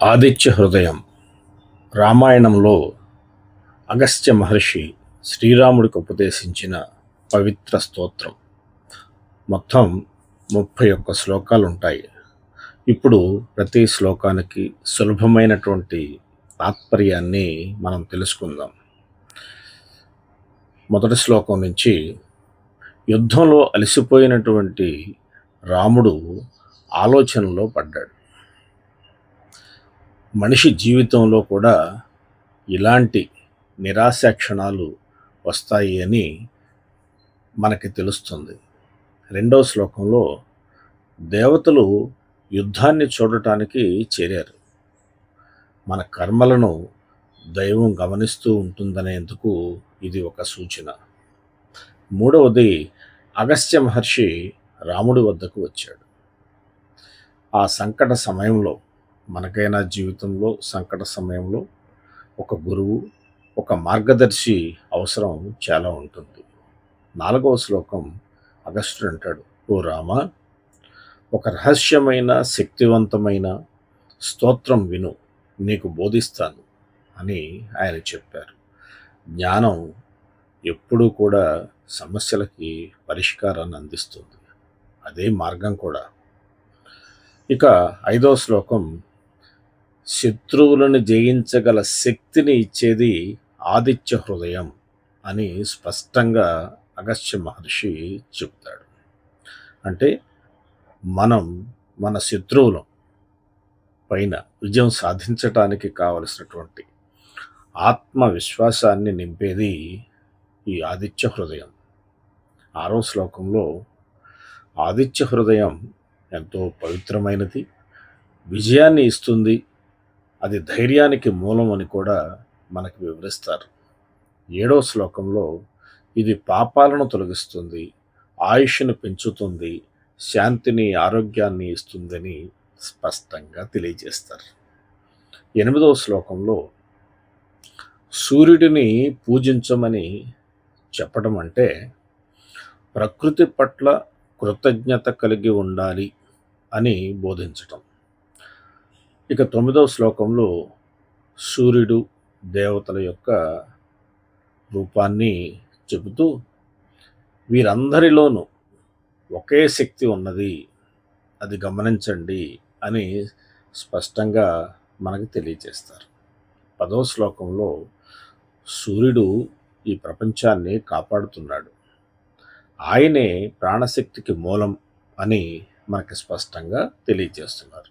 ఆదిత్య హృదయం రామాయణంలో అగస్త్య మహర్షి శ్రీరాముడికి ఉపదేశించిన పవిత్ర స్తోత్రం. మొత్తం 31 శ్లోకాలు ఉంటాయి. ఇప్పుడు ప్రతి శ్లోకానికి సులభమైనటువంటి తాత్పర్యాన్ని మనం తెలుసుకుందాం. మొదటి శ్లోకం నుంచి, యుద్ధంలో అలసిపోయినటువంటి రాముడు ఆలోచనలో పడ్డాడు. మనిషి జీవితంలో కూడా ఇలాంటి నిరాశా క్షణాలు వస్తాయి అని మనకి తెలుస్తుంది. రెండవ శ్లోకంలో, దేవతలు యుద్ధాన్ని చూడటానికి చేరారు. మన కర్మలను దైవం గమనిస్తూ ఉంటుందనేందుకు ఇది ఒక సూచన. మూడవది, అగస్త్య మహర్షి రాముడి వద్దకు వచ్చాడు. ఆ సంకట సమయంలో, మనకైనా జీవితంలో సంకట సమయంలో ఒక గురువు, ఒక మార్గదర్శి అవసరం చాలా ఉంటుంది. 4వ శ్లోకం, అగస్త్యుడు అంటాడు, ఓ రామ, ఒక రహస్యమైన శక్తివంతమైన స్తోత్రం విను, నీకు బోధిస్తాను అని ఆయన చెప్పారు. జ్ఞానం ఎప్పుడూ కూడా సమస్యలకి పరిష్కారాన్ని అందిస్తుంది. అదే మార్గం కూడా. ఇక 5వ శ్లోకం, శత్రువులను జయించగల శక్తిని ఇచ్చేది ఆదిత్య హృదయం అని స్పష్టంగా అగస్త్య మహర్షి చెబుతాడు. అంటే మనం మన శత్రువుల పైన విజయం సాధించటానికి కావలసినటువంటి ఆత్మవిశ్వాసాన్ని నింపేది ఈ ఆదిత్య హృదయం. 6వ శ్లోకంలో, ఆదిత్య హృదయం ఎంతో పవిత్రమైనది, విజయాన్ని ఇస్తుంది, అది ధైర్యానికి మూలం అని కూడా మనకు వివరిస్తారు. 7వ శ్లోకంలో, ఇది పాపాలను తొలగిస్తుంది, ఆయుష్ను పెంచుతుంది, శాంతిని ఆరోగ్యాన్ని ఇస్తుందని స్పష్టంగా తెలియజేస్తారు. 8వ శ్లోకంలో, సూర్యుడిని పూజించమని చెప్పడం అంటే ప్రకృతి పట్ల కృతజ్ఞత కలిగి ఉండాలి అని బోధించటం. ఇక 9వ శ్లోకంలో, సూర్యుడు దేవతల యొక్క రూపాన్ని చెబుతూ, వీరందరిలోనూ ఒకే శక్తి ఉన్నది, అది గమనించండి అని స్పష్టంగా మనకు తెలియజేస్తారు. 10వ శ్లోకంలో, సూర్యుడు ఈ ప్రపంచాన్ని కాపాడుతున్నాడు, ఆయనే ప్రాణశక్తికి మూలం అని మనకి స్పష్టంగా తెలియజేస్తున్నారు.